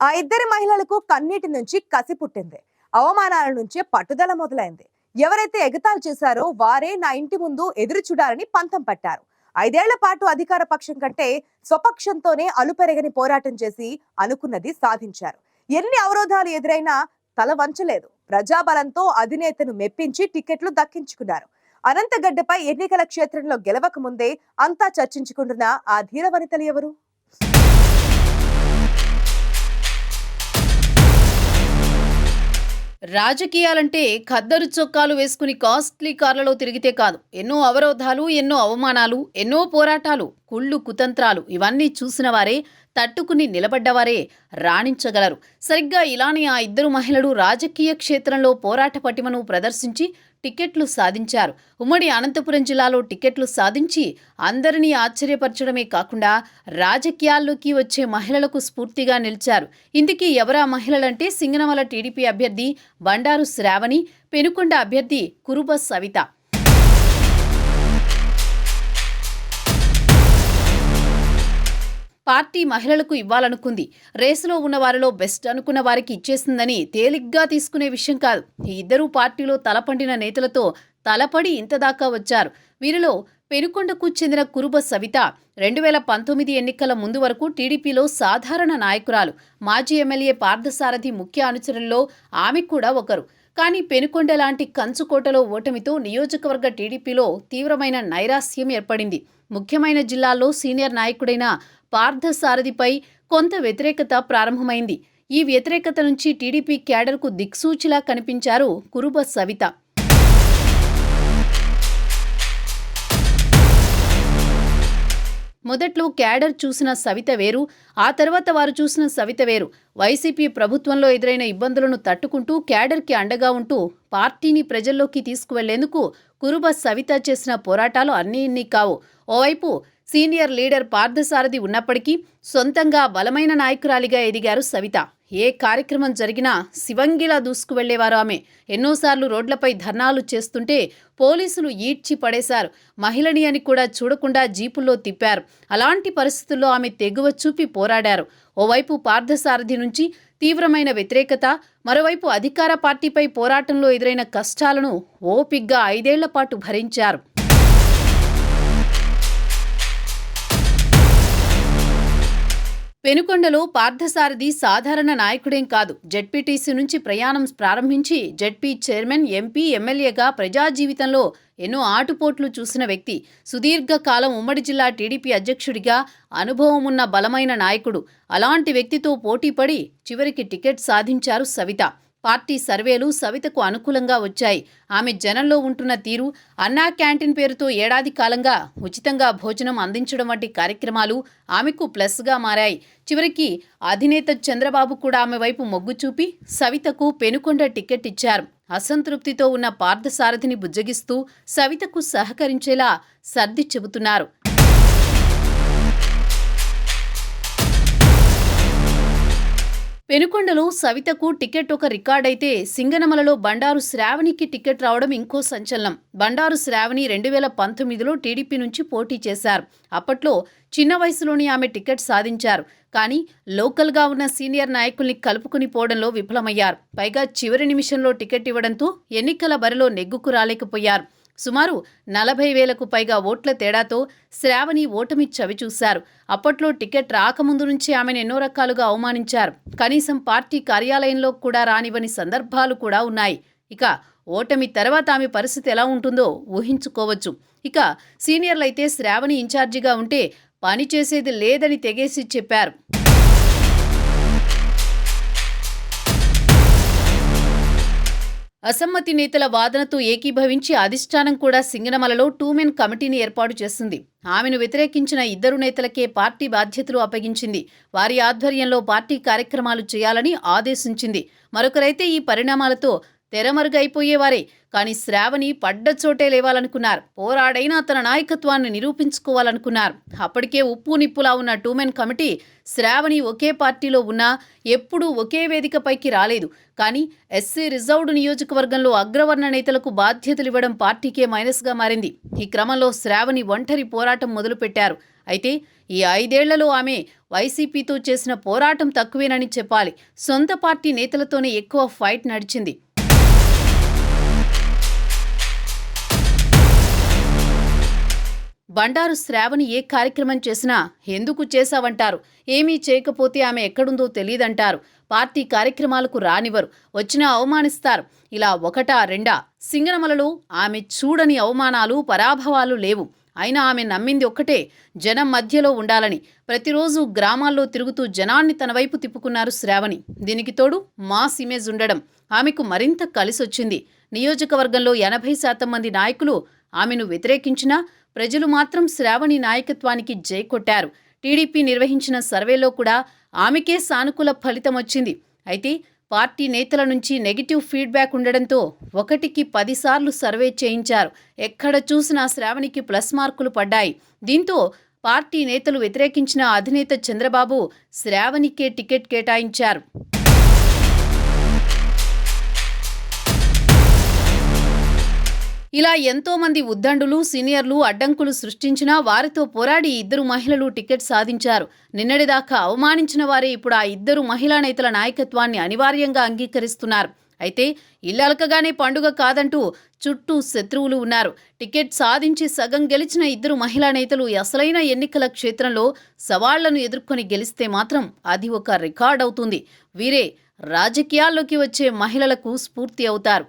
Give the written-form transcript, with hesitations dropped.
ఆ ఇద్దరి మహిళలకు కన్నీటి నుంచి కసి పుట్టింది. అవమానాల నుంచి పట్టుదల మొదలైంది. ఎవరైతే ఎగతాళి చేశారో వారే నా ఇంటి ముందు ఎదురు చూడాలని పంతం పట్టారు. 5 ఏళ్ల పాటు అధికార పక్షం కంటే స్వపక్షంతోనే అలుపెరగని పోరాటం చేసి అనుకున్నది సాధించారు. ఎన్ని అవరోధాలు ఎదురైనా తల వంచలేదు. ప్రజాబలంతో అధినేతను మెప్పించి టికెట్లు దక్కించుకున్నారు. అనంతగడ్డపై ఎన్నికల క్షేత్రంలో గెలవక ముందే అంతా చర్చించుకుంటున్న ఆ ధీర వనితలు ఎవరు? రాజకీయాలంటే ఖద్దరు చొక్కాలు వేసుకుని కాస్ట్లీ కార్లలో తిరిగితే కాదు. ఎన్నో అవరోధాలు, ఎన్నో అవమానాలు, ఎన్నో పోరాటాలు, కుళ్ళు కుతంత్రాలు ఇవన్నీ చూసిన వారే, తట్టుకుని నిలబడ్డవారే రాణించగలరు. సరిగ్గా ఇలానే ఆ ఇద్దరు మహిళలు రాజకీయ క్షేత్రంలో పోరాట పటిమను ప్రదర్శించి టికెట్లు సాధించారు. ఉమ్మడి అనంతపురం జిల్లాలో టికెట్లు సాధించి అందరినీ ఆశ్చర్యపరచడమే కాకుండా రాజకీయాల్లోకి వచ్చే మహిళలకు స్ఫూర్తిగా నిలిచారు. ఇందుకీ ఎవరా మహిళలంటే సింగనమల టీడీపీ అభ్యర్థి బండారు శ్రావణి, పెనుకొండ అభ్యర్థి కురుబ సవిత. పార్టీ మహిళలకు ఇవ్వాలనుకుంది. రేసులో ఉన్న వారిలో బెస్ట్ అనుకున్న వారికి ఇచ్చేసిందని తేలిగ్గా తీసుకునే విషయం కాదు. ఈ ఇద్దరూ పార్టీలో తలపండిన నేతలతో తలపడి ఇంతదాకా వచ్చారు. వీరిలో పెనుకొండకు చెందిన కురుబ సవిత 2019 ఎన్నికల ముందు వరకు టీడీపీలో సాధారణ నాయకురాలు. మాజీ ఎమ్మెల్యే పార్థసారథి ముఖ్య అనుచరుల్లో ఆమె కూడా ఒకరు. కానీ పెనుకొండ లాంటి కంచుకోటలో ఓటమితో నియోజకవర్గ టీడీపీలో తీవ్రమైన నైరాస్యం ఏర్పడింది. ముఖ్యమైన జిల్లాల్లో సీనియర్ నాయకుడైన పార్థసారథిపై కొంత వ్యతిరేకత ప్రారంభమైంది. ఈ వ్యతిరేకత నుంచి టీడీపీ క్యాడర్కు దిక్సూచిలా కనిపించారు కురుబ సవిత. మొదట్లో క్యాడర్ చూసిన సవిత వేరు, ఆ తర్వాత వారు చూసిన సవిత వేరు. వైసీపీ ప్రభుత్వంలో ఎదురైన ఇబ్బందులను తట్టుకుంటూ క్యాడర్కి అండగా ఉంటూ పార్టీని ప్రజల్లోకి తీసుకువెళ్లేందుకు కురుబ సవిత చేసిన పోరాటాలు అన్నీ ఇన్ని కావు. ఓవైపు సీనియర్ లీడర్ పార్థసారథి ఉన్నప్పటికీ సొంతంగా బలమైన నాయకురాలిగా ఎదిగారు సవిత. ఏ కార్యక్రమం జరిగినా శివంగిలా దూసుకువెళ్లేవారు ఆమె. ఎన్నోసార్లు రోడ్లపై ధర్నాలు చేస్తుంటే పోలీసులు ఈడ్చి పడేశారు. మహిళని అని కూడా చూడకుండా జీపుల్లో తిప్పారు. అలాంటి పరిస్థితుల్లో ఆమె తెగువ చూపి పోరాడారు. ఓవైపు పార్థసారథి నుంచి తీవ్రమైన వ్యతిరేకత, మరోవైపు అధికార పార్టీపై పోరాటంలో ఎదురైన కష్టాలను ఓపిగ్గా 5 ఏళ్ల పాటు భరించారు. పెనుకొండలో పార్థసారథి సాధారణ నాయకుడేం కాదు. జెడ్పీటీసీ నుంచి ప్రయాణం ప్రారంభించి జెడ్పీ చైర్మన్, ఎంపీ, ఎమ్మెల్యేగా ప్రజా జీవితంలో ఎన్నో ఆటుపోట్లు చూసిన వ్యక్తి. సుదీర్ఘకాలం ఉమ్మడి జిల్లా టీడీపీ అధ్యక్షుడిగా అనుభవం ఉన్న బలమైన నాయకుడు. అలాంటి వ్యక్తితో పోటీపడి చివరికి టికెట్ సాధించారు సవిత. పార్టీ సర్వేలు సవితకు అనుకూలంగా వచ్చాయి. ఆమె జనంలో ఉంటున్న తీరు, అన్నా క్యాంటీన్ పేరుతో ఏడాది కాలంగా ఉచితంగా భోజనం అందించడం వంటి కార్యక్రమాలు ఆమెకు ప్లస్గా మారాయి. చివరికి అధినేత చంద్రబాబు కూడా ఆమె వైపు మొగ్గు చూపి సవితకు పెనుకొండ టికెట్ ఇచ్చారు. అసంతృప్తితో ఉన్న పార్థసారథిని బుజ్జగిస్తూ సవితకు సహకరించేలా సర్ది చెబుతున్నారు. పెనుకొండలో సవితకు టికెట్ ఒక రికార్డైతే సింగనమలలో బండారు శ్రావణికి టికెట్ రావడం ఇంకో సంచలనం. బండారు శ్రావణి 2019లో టీడీపీ నుంచి పోటీ చేశారు. అప్పట్లో చిన్న వయసులోని ఆమె టికెట్ సాధించారు. కానీ లోకల్గా ఉన్న సీనియర్ నాయకుల్ని కలుపుకుని పోవడంలో విఫలమయ్యారు. పైగా చివరి నిమిషంలో టికెట్ ఇవ్వడంతో ఎన్నికల బరిలో నెగ్గుకు రాలేకపోయారు. సుమారు 40,000కు పైగా ఓట్ల తేడాతో శ్రావణి ఓటమి చవిచూశారు. అప్పట్లో టికెట్ రాకముందు నుంచి ఆమెను ఎన్నో రకాలుగా అవమానించారు. కనీసం పార్టీ కార్యాలయంలో కూడా రానివ్వని సందర్భాలు కూడా ఉన్నాయి. ఇక ఓటమి తర్వాత ఆమె పరిస్థితి ఎలా ఉంటుందో ఊహించుకోవచ్చు. ఇక సీనియర్లైతే శ్రావణి ఇన్ఛార్జిగా ఉంటే పని చేసేది లేదని తెగేసి చెప్పారు. అసమ్మతి నేతల వాదనతో ఏకీభవించి అధిష్టానం కూడా సింగనమలలో 2 మెన్ కమిటీని ఏర్పాటు చేసింది. ఆమెను వ్యతిరేకించిన 2 నేతలకే పార్టీ బాధ్యతలు అప్పగించింది. వారి ఆధ్వర్యంలో పార్టీ కార్యక్రమాలు చేయాలని ఆదేశించింది. మరొకరైతే ఈ పరిణామాలతో తెరమరుగైపోయేవారే. కానీ శ్రావణి పడ్డ చోటే లేవాలనుకున్నారు. పోరాడైనా తన నాయకత్వాన్ని నిరూపించుకోవాలనుకున్నారు. అప్పటికే ఉప్పు నిప్పులా ఉన్న 2 మెన్ కమిటీ శ్రావణి ఒకే పార్టీలో ఉన్నా ఎప్పుడూ ఒకే వేదికపైకి రాలేదు. కానీ ఎస్సీ రిజర్వ్డ్ నియోజకవర్గంలో అగ్రవర్ణ నేతలకు బాధ్యతలు ఇవ్వడం పార్టీకే మైనస్గా మారింది. ఈ క్రమంలో శ్రావణి ఒంటరి పోరాటం మొదలుపెట్టారు. అయితే ఈ 5 ఏళ్లలో ఆమె వైసీపీతో చేసిన పోరాటం తక్కువేనని చెప్పాలి. సొంత పార్టీ నేతలతోనే ఎక్కువ ఫైట్ నడిచింది. బండారు శ్రావణి ఏ కార్యక్రమం చేసినా ఎందుకు చేశావంటారు. ఏమీ చేయకపోతే ఆమె ఎక్కడుందో తెలియదంటారు. పార్టీ కార్యక్రమాలకు రానివ్వరు, వచ్చినా అవమానిస్తారు. ఇలా ఒకటా రెండా? సింగనమలలో ఆమె చూడని అవమానాలు, పరాభవాలు లేవు. అయినా ఆమె నమ్మింది ఒక్కటే, జనం మధ్యలో ఉండాలని. ప్రతిరోజు గ్రామాల్లో తిరుగుతూ జనాన్ని తన వైపు తిప్పుకున్నారు శ్రావణి. దీనికి తోడు మాస్ ఇమేజ్ ఉండడం ఆమెకు మరింత కలిసొచ్చింది. నియోజకవర్గంలో 80% మంది నాయకులు ఆమెను వ్యతిరేకించినా ప్రజలు మాత్రం శ్రావణి నాయకత్వానికి జై కొట్టారు. టీడీపీ నిర్వహించిన సర్వేలో కూడా ఆమెకే సానుకూల ఫలితం వచ్చింది. అయితే పార్టీ నేతల నుంచి నెగిటివ్ ఫీడ్బ్యాక్ ఉండడంతో 1కి 10 సార్లు సర్వే చేయించారు. ఎక్కడ చూసినా శ్రావణికి ప్లస్ మార్కులు పడ్డాయి. దీంతో పార్టీ నేతలు వ్యతిరేకించిన అధినేత చంద్రబాబు శ్రావణికే టికెట్ కేటాయించారు. ఇలా ఎంతో మంది ఉద్దండులు, సీనియర్లు అడ్డంకులు సృష్టించినా వారితో పోరాడి 2 మహిళలు టికెట్ సాధించారు. నిన్నటిదాకా అవమానించిన వారే ఇప్పుడు ఆ 2 మహిళా నేతల నాయకత్వాన్ని అనివార్యంగా అంగీకరిస్తున్నారు. అయితే ఇల్లలకగానే పండుగ కాదంటూ చుట్టూ శత్రువులు ఉన్నారు. టికెట్ సాధించి సగం గెలిచిన 2 మహిళా నేతలు అసలైన ఎన్నికల క్షేత్రంలో సవాళ్లను ఎదుర్కొని గెలిస్తే మాత్రం అది ఒక రికార్డ్ అవుతుంది. వీరే రాజకీయాల్లోకి వచ్చే మహిళలకు స్ఫూర్తి అవుతారు.